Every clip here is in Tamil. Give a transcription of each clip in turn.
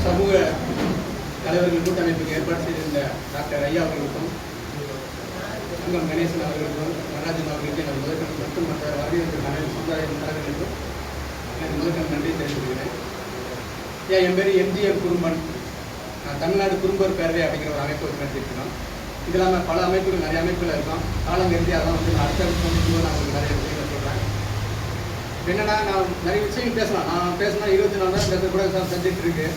சமூக தலைவர்கள் கூட்டமைப்புக்கு ஏற்பாடு செய்திருந்த டாக்டர் ஐயா அவர்களுக்கும் அங்கம் கணேசன் அவர்களுக்கும் நடராஜன் அவர்களுக்கும் எனது முதற்கண் மற்றும் மற்ற வரவேற்கிற சமுதாய தலைவர்களுக்கும் எனக்கு முதற்கண் நன்றி தெரிவித்துக்கிறேன். என் பேர் எம்ஜிஎம் குறும்பன். நான் தமிழ்நாடு குறும்பர் பேரவை அப்படிங்கிற ஒரு அமைப்பு நடத்திருக்கிறோம். இது இல்லாமல் பல அமைப்புகள், நிறைய அமைப்புகள் இருக்கும். காலம் கருதி அதான் நான் அடுத்த விஷயம் நான் உங்களுக்கு நிறைய விஷயங்கள் சொல்கிறேன். என்னென்னா, நான் நிறைய விஷயங்கள் பேசலாம். நான் பேசினா 24 நேரம் பேச கூட சப்ஜெக்ட் இருக்குது.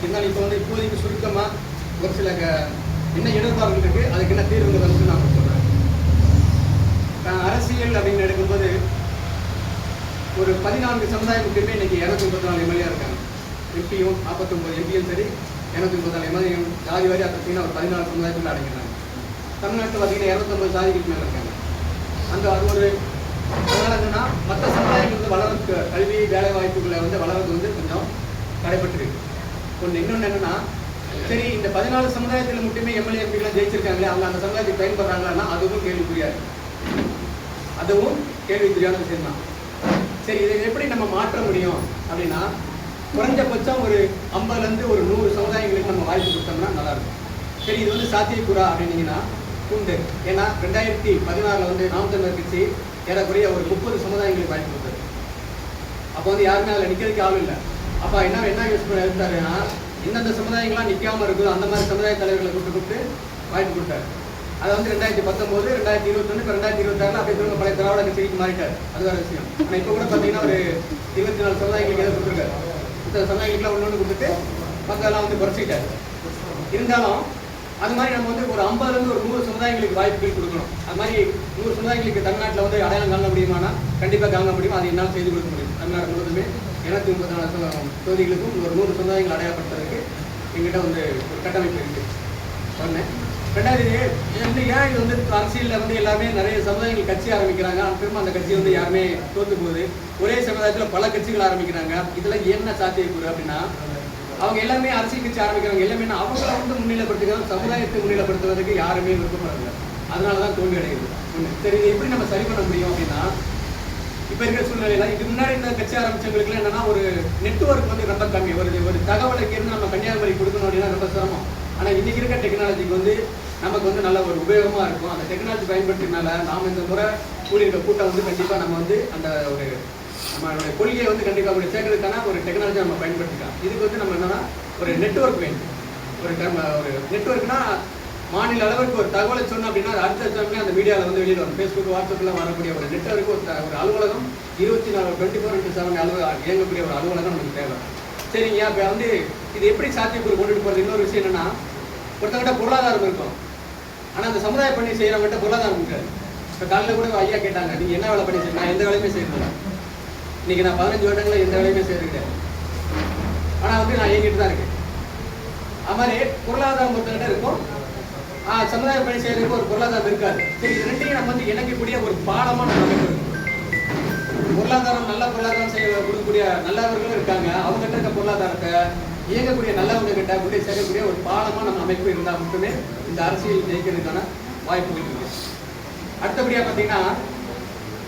இருந்தாலும் இப்போதைக்கு சுருக்கமாக ஒரு சில என்ன இடர்பாடுகள் இருக்குது, அதுக்கு என்ன தீர்வுகள் வந்து நான் சொல்கிறேன். அரசியல் அப்படின்னு எடுக்கும்போது ஒரு 14 சமுதாய மட்டுமே இன்றைக்கி 234 எம்எல்ஏ இருக்காங்க. எம்பியும் 49 எம்பியும் சரி, 234 எம்எல்ஏ ஜாதி வாரி பார்த்தீங்கன்னா ஒரு 14 சமுதாயத்தில் அடங்கினாங்க. தமிழ்நாட்டில் பார்த்தீங்கன்னா 250 ஜாதிகளுக்கு மேலே இருக்காங்க. அது ஒரு அதனால் என்னன்னா, மற்ற சமுதாயங்கள் வந்து வளர்றதுக்கு கல்வி வேலை வாய்ப்புகளை வந்து வளர்றது வந்து கொஞ்சம் தடைப்பட்டிருக்கு. இன்னொன்று என்னன்னா, சரி இந்த 14 சமுதாயத்தில் மட்டுமே எம்எல்ஏ எம்பிகளாம் ஜெயிச்சிருக்காங்களே, அவங்க அந்த சமுதாயத்துக்கு பயன்படுறாங்களான்னா அதுவும் கேள்விக்குரியாது. அதுவும் கேள்விக்குரியான விஷயம் தான். சரி, இதை எப்படி நம்ம மாற்ற முடியும் அப்படின்னா, குறைஞ்சபட்சம் ஒரு 50லேருந்து ஒரு 100 சமுதாயங்களுக்கு நம்ம வாய்ப்பு கொடுத்தோம்னா நல்லாயிருக்கும். சரி, இது வந்து சாத்தியக்கூறா அப்படின்னீங்கன்னா உண்டு. ஏன்னா 2016 வந்து நாம் தமிழர் கட்சி ஏறக்குறைய ஒரு 30 சமுதாயங்களுக்கு வாய்ப்பு கொடுத்தது. அப்போ வந்து யாருமே அதில் நிற்கிறதுக்கு ஆள் இல்லை. அப்போ என்ன யூஸ் பண்ண இருந்தாருன்னா, எந்தெந்த சமுதாயங்கள்லாம் நிற்காமல் இருக்குதோ அந்த மாதிரி சமுதாய தலைவர்களை கூப்பிட்டு வாய்ப்பு கொடுத்தாரு. அதை வந்து 2019, 2021, இப்போ 2026 அப்படி திரும்ப பழைய திராவிட கட்சிக்கு மாறிட்டார். அது வேறு விஷயம். ஆனால் இப்போ கூட பார்த்தீங்கன்னா ஒரு 24 சமுதாயங்களுக்கு எதாவது கொடுத்துருக்காரு. இந்த சமுதாயங்களுக்குலாம் ஒன்று கொடுத்துட்டு மக்கள்லாம் வந்து குறைச்சிக்கிட்டாரு. இருந்தாலும் அது மாதிரி நம்ம வந்து ஒரு 50லேருந்து ஒரு 100 சமுதாயங்களுக்கு வாய்ப்புகள் கொடுக்கணும். அது மாதிரி 100 சமுதாயங்களுக்கு தமிழ்நாட்டில் வந்து அடையாளம் காண முடியுமானா கண்டிப்பாக காண முடியும். அது என்னால் செய்து கொடுக்க முடியும். தமிழ்நாடு முழுவதுமே 234 தொகுதிகளுக்கும் ஒரு 100 சமுதாயங்கள் அடையாளப்படுத்துறதுக்கு எங்கிட்ட வந்து ஒரு கட்டமைப்பு இருக்குது. ஒன்று. ரெண்டாவது, வந்து ஏன் இது வந்து அரசியலில் வந்து எல்லாமே நிறைய சமுதாயங்கள் கட்சி ஆரம்பிக்கிறாங்க, திரும்ப அந்த கட்சி வந்து யாருமே தோற்று போகுது. ஒரே சமுதாயத்தில் பல கட்சிகள் ஆரம்பிக்கிறாங்க. இதில் என்ன சாத்தியக்கூறு அப்படின்னா, அவங்க எல்லாமே அரசியல் கட்சி ஆரம்பிக்கிறாங்க. எல்லாமே அவங்கள வந்து முன்னிலைப்படுத்துகிறாங்க. சமுதாயத்தை முன்னிலைப்படுத்துவதற்கு யாருமே விருப்பப்படுறாங்க. அதனால தான் தோல்வி அடையுது. சரி, இதை எப்படி நம்ம சரி பண்ண முடியும் அப்படின்னா, இப்போ இருக்கிற சூழ்நிலையில் இதுக்கு முன்னாடி இந்த கட்சி ஆரம்பிச்சவங்களுக்கு என்னன்னா, ஒரு நெட்வொர்க் வந்து ரொம்ப கம்மி. ஒரு தகவலுக்கு இருந்து நம்ம கன்னியாகுமரி கொடுக்கணும் அப்படின்னா ரொம்ப சிரமம். ஆனால் இன்றைக்கி இருக்க டெக்னாலஜிக்கு வந்து நமக்கு வந்து நல்ல ஒரு உபயோகமாக இருக்கும். அந்த டெக்னாலஜி பயன்படுத்தினால நாம் இந்த முறை கூடியிருக்க கூட்டம் வந்து கண்டிப்பாக நம்ம வந்து அந்த ஒரு நம்மளுடைய கொள்கையை வந்து கண்டிப்பாக அப்படி சேர்க்கறதுக்கான ஒரு டெக்னாலஜி நம்ம பயன்படுத்திக்கலாம். இதுக்கு வந்து நம்ம என்னன்னா ஒரு நெட்வொர்க் வேணும். ஒரு நெட்வொர்க்னா மாநில அளவுக்கு ஒரு தகவலை சொன்னோம் அப்படின்னா அது அடுத்த சமயம் அந்த மீடியாவில் வந்து வெளியில் வரும். ஃபேஸ்புக், வாட்ஸ்அப்லாம் வரக்கூடிய ஒரு நெட்வொர்க்கு ஒரு அலுவலகம் 24/7 இயங்கக்கூடிய ஒரு அலுவலகம் நமக்கு தேவை. சரிங்க, இப்போ வந்து இது எப்படி சாத்தியக்கூறு கொண்டுட்டு போகிறது? இன்னொரு விஷயம் என்னென்னா, ஒருத்தவங்கிட்ட பொருளாதாரம் இருக்கும், ஆனால் அந்த சமுதாய பணி செய்கிறவங்ககிட்ட பொருளாதாரம் இருக்காது. இப்போ காலையில் கூட ஐயா கேட்டாங்க, நீங்கள் என்ன வேலை பண்ணி செய்யணும்? நான் எந்த வேலையுமே செய்யறதில்ல. இன்றைக்கி நான் 15 வருடங்களில் எந்த வேலையுமே செய்யறேன். ஆனால் வந்து நான் இயங்கிட்டு தான் இருக்கேன். அது மாதிரி பொருளாதாரம் ஒருத்தவங்கிட்ட இருக்கும், சமுதாய பணி செய்யறதுக்கு ஒரு பொருளாதாரம் இருக்காது. சரி, இது ரெண்டையும் நம்ம வந்து இணைக்கக்கூடிய ஒரு பாடமான அமைப்பு இருக்கும். பொருளாதாரம் நல்ல பொருளாதாரம் கொடுக்கக்கூடிய நல்லவர்களும் இருக்காங்க. அவங்ககிட்ட இருக்க பொருளாதாரத்தை இயங்கக்கூடிய நல்லவங்க கிட்ட கொண்டு சேர்க்கக்கூடிய ஒரு பாலமாக நம்ம அமைப்பு இருந்தால் மட்டுமே இந்த அரசியல் ஜெயிக்கிறதுக்கான வாய்ப்புகள் இருக்கு. அடுத்தபடியாக பார்த்தீங்கன்னா,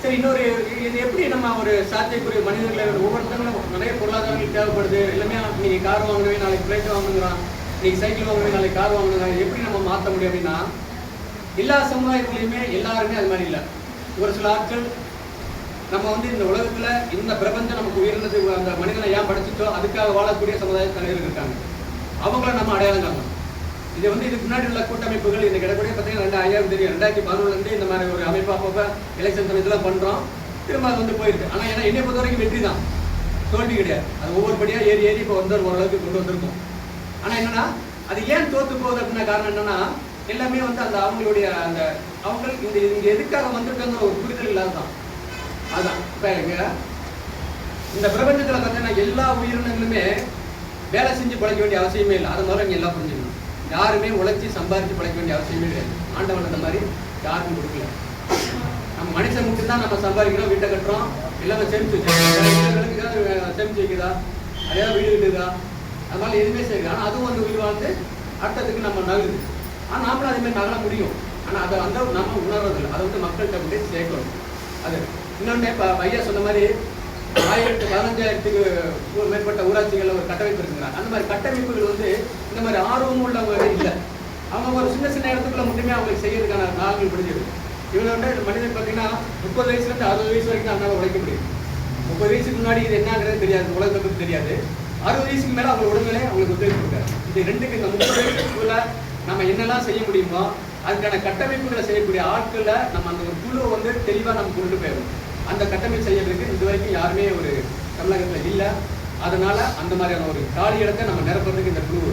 சரி இன்னொரு இது எப்படி நம்ம ஒரு சாத்தியக்கூடிய மனிதர்களை ஒவ்வொருத்தங்களும் நிறைய பொருளாதாரங்கள் தேவைப்படுது. எல்லாமே நீங்கள் கார் வாங்கணுமே, நாளைக்கு ஃப்ளைட் வாங்கணுங்கிறான், இன்னைக்கு சைக்கிள் வாங்கணுமே, நாளைக்கு கார் வாங்கணுங்க. எப்படி நம்ம மாற்ற முடியும் அப்படின்னா, எல்லா சமுதாயத்துலையுமே எல்லாருமே அது மாதிரி இல்லை. ஒரு சில ஆட்கள் நம்ம வந்து இந்த உலகத்தில் இந்த பிரபஞ்சம் நமக்கு உயர்ந்தது, அந்த மனிதனை ஏன் படிச்சுட்டோ அதுக்காக வாழக்கூடிய சமுதாய தலைவர்கள் இருக்காங்க. அவங்கள நம்ம அடையாளம் காணணும். இது வந்து இதுக்கு முன்னாடி உள்ள கூட்டமைப்புகள் இந்த கிடக்கூடிய பார்த்தீங்கன்னா 2000 தெரியும். 2011 இந்த மாதிரி ஒரு அமைப்பு அப்பப்போ எலெக்ஷன் சமயத்தில் பண்ணுறோம். திரும்ப அது வந்து போயிருக்கு. ஆனால் ஏன்னா என்னை பொறுத்த வரைக்கும் வெற்றி தான், தோல்வி கிடையாது. அது ஒவ்வொரு படியாக ஏறி இப்போ ஓரளவுக்கு கொண்டு வந்திருக்கும். ஆனால் என்னன்னா, அது ஏன் தோற்று போகுது அப்படின்னா காரணம் என்னன்னா, எல்லாமே வந்து அந்த அவங்களுடைய அந்த அவங்க இங்கே எதுக்காக வந்திருக்காங்கிற ஒரு புரிதல் இல்லாததான். அதுதான் இப்போ இந்த பிரபஞ்சத்தில் பார்த்தீங்கன்னா எல்லா உயிரினங்களுமே வேலை செஞ்சு பழைக்க வேண்டிய அவசியமே இல்லை. அதை முதல்ல இங்கே எல்லாம் புரிஞ்சுக்கணும். யாருமே உழைச்சி சம்பாதிச்சு பழைக்க வேண்டிய அவசியமே கிடையாது. ஆண்டவன் அந்த மாதிரி யாருக்கும் கொடுக்கல. நம்ம மனுஷன் மட்டும்தான் நம்ம சம்பாதிக்கிறோம், வீட்டை கட்டுறோம், எல்லாமே சேமிச்சு வச்சுருக்கோம். சேமிச்சு வைக்குதா, அதையாவது வீடு கட்டுதா, அதனால எதுவுமே சரி. ஆனால் அதுவும் வந்து உயிர் வாழ்ந்து அடுத்ததுக்கு நம்ம நகருது. ஆனால் நாமளும் அதேமாதிரி நகர முடியும். ஆனால் அதை வந்து நம்ம உணர்றதில்லை. அதை வந்து மக்கள்கிட்ட கொண்டு சேர்க்கணும். அது இன்னொன்று இப்போ ஐயா சொன்ன மாதிரி 15,000க்கு மேற்பட்ட ஊராட்சிகளில் ஒரு கட்டமைப்பு இருக்குங்கிறாங்க. அந்த மாதிரி கட்டமைப்புகள் வந்து இந்த மாதிரி ஆர்வமும் உள்ளவங்க இல்லை. அவங்க ஒரு சின்ன சின்ன இடத்துக்குள்ள மட்டுமே அவங்களுக்கு செய்யறதுக்கான நாள்கள் முடிஞ்சது. இவங்க வந்து மனிதன் பார்த்தீங்கன்னா 30 வயசுலேருந்து 60 வயசு வரைக்கும் அவங்களால உழைக்க முடியும். 30 வயசுக்கு முன்னாடி இது என்னங்கிறது தெரியாது, உலகத்தை பற்றி தெரியாது. 60 வயசுக்கு மேலே அவங்க உடல்நிலை அவங்களுக்கு ஒத்துழைப்பு கொடுக்காது. இந்த ரெண்டுக்கு இந்த 30 வயசுக்குள்ள நம்ம என்னெல்லாம் செய்ய முடியுமோ அதுக்கான கட்டமைப்புகளை செய்யக்கூடிய ஆட்களை நம்ம அந்த ஒரு குழுவை வந்து தெளிவாக நம்ம கொண்டு போயிடணும். அந்த கட்டமைப்பு செய்யறதுக்கு இது வரைக்கும் யாருமே ஒரு தமிழகத்தில் இல்லை. அதனால அந்த மாதிரியான ஒரு காலி இடத்தை நம்ம நிரப்புறதுக்கு இந்த குழு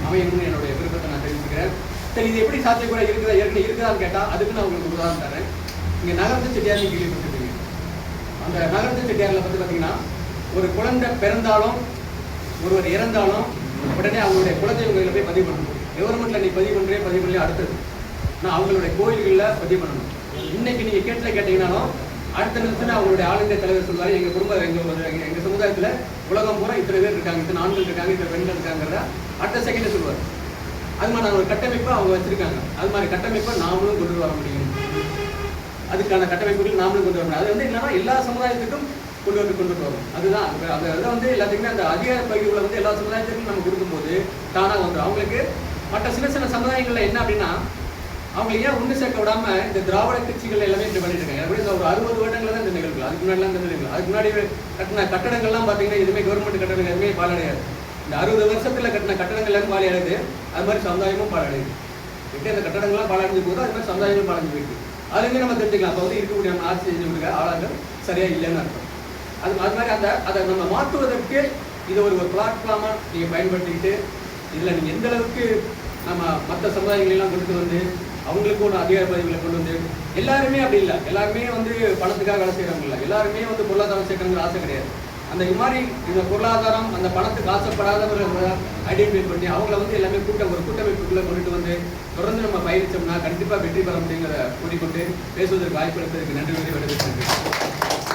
அமையணும்னு என்னுடைய விருப்பத்தை நான் தெரிவிச்சுக்கிறேன். சரி, இது எப்படி சாத்தியக்கூட இருக்குதா ஏற்கனவே இருக்குதான்னு கேட்டால் அதுக்கு நான் உங்களுக்கு உதாரணம் தரேன். இங்கே நகரத்து செட்டியார் கேள்விப்பட்டிருக்கீங்க. அந்த நகரத்து செட்டியாரில் பற்றி பார்த்தீங்கன்னா ஒரு குழந்தை பிறந்தாலும் ஒருவர் இறந்தாலும் உடனே அவங்களுடைய குலதெய்வ கோயிலில் போய் பதிவு பண்ணணும். கவர்மெண்ட்டில் நீ பதிவு பண்ணலையே அடுத்தது நான் அவங்களுடைய கோயில்களில் பதிவு பண்ணணும். இன்னைக்கு நீங்கள் கேட்டீங்கன்னாலும் அடுத்த நிமிஷம் அவங்களுடைய ஆள் இந்திய தலைவர் சொல்வார், எங்கள் குடும்பம் எங்கள் சமுதாயத்தில் உலகம் பூரா இத்தனை பேர் இருக்காங்க, இத்தனை ஆண்கள் இருக்காங்க, இத்தனை பெண்கள் இருக்காங்கிறத அடுத்த செகண்டே சொல்லுவார். அது மாதிரி ஒரு கட்டமைப்பை அவங்க வச்சிருக்காங்க. அது மாதிரி கட்டமைப்பை நாமளும் கொண்டு வர முடியும். அதுக்கான கட்டமைப்புகள் நாமளும் கொண்டு வர முடியும். அது வந்து என்னன்னா எல்லா சமுதாயத்துக்கும் கொண்டு வரும். அதுதான் அதை வந்து எல்லாத்துக்குமே அந்த அதிகார பகுதிகளை வந்து எல்லா சமுதாயத்துக்கும் நம்ம கொடுக்கும்போது தானாக வந்துடும். அவங்களுக்கு மற்ற சின்ன சின்ன சமுதாயங்களில் என்ன அப்படின்னா அவங்களுக்கு ஏன் ஒன்று சேர்க்க விடாம இந்த திராவிட கட்சிகள் எல்லாமே இப்படி பண்ணிட்டு இருக்காங்க. எப்படி ஒரு 60 வருடங்கள் தான் இந்த நிகழ்வுகள். அதுக்கு முன்னாடிலாம் இந்த நிகழ்வுகள், அதுக்கு முன்னாடி கட்டின கட்டடங்கள்லாம் பார்த்தீங்கன்னா எதுவுமே கவர்மெண்ட் கட்டடங்கள் எதுவுமே பாலடையாது. இந்த 60 வருஷத்துல கட்டின கட்டடங்கள் எல்லாம் பாலடையுது. அது மாதிரி சமுதாயமும் பாலடையுது. எப்படி அந்த கட்டடங்கள்லாம் பாலடைஞ்சு போதோ அது மாதிரி சமுதாயமும் பாலடைஞ்சு போயிருக்கு. அதுலேருந்து நம்ம தெரிஞ்சுக்கலாம். அப்போ வந்து இருக்கக்கூடிய நம்ம ஆட்சி செஞ்சு கொடுக்க ஆளாக சரியா இல்லைன்னு அர்த்தம். அது மாதிரி அதை நம்ம மாற்றுவதற்கு இதை ஒரு பிளாட்ஃபார்மாக நீங்கள் பயன்படுத்திக்கிட்டு இதில் நீங்கள் எந்த அளவுக்கு நம்ம மற்ற சமுதாயங்களெல்லாம் கொண்டு வந்து அவங்களுக்கு ஒரு அதிகார பதவிகளை கொண்டு வந்து எல்லாருமே அப்படி இல்லை. எல்லாருமே வந்து பணத்துக்காக வேலை செய்கிறவங்க இல்லை. எல்லாருமே வந்து பொருளாதாரம் சேர்க்கணுங்கிற ஆசை கிடையாது. அந்த மாதிரி இந்த பொருளாதாரம் அந்த பணத்துக்கு ஆசைப்படாதவர்களை ஐடென்டிஃபை பண்ணி அவங்கள வந்து எல்லாமே ஒரு கூட்டமைப்புக்குள்ளே கொண்டுட்டு வந்து தொடர்ந்து நம்ம பயணித்தோம்னா கண்டிப்பாக வெற்றி பெற முடியுங்கிறத கூறிக்கொண்டு பேசுவதற்கு வாய்ப்பு அளிப்பதற்கு நன்றி விடைபெறுகிறேன்.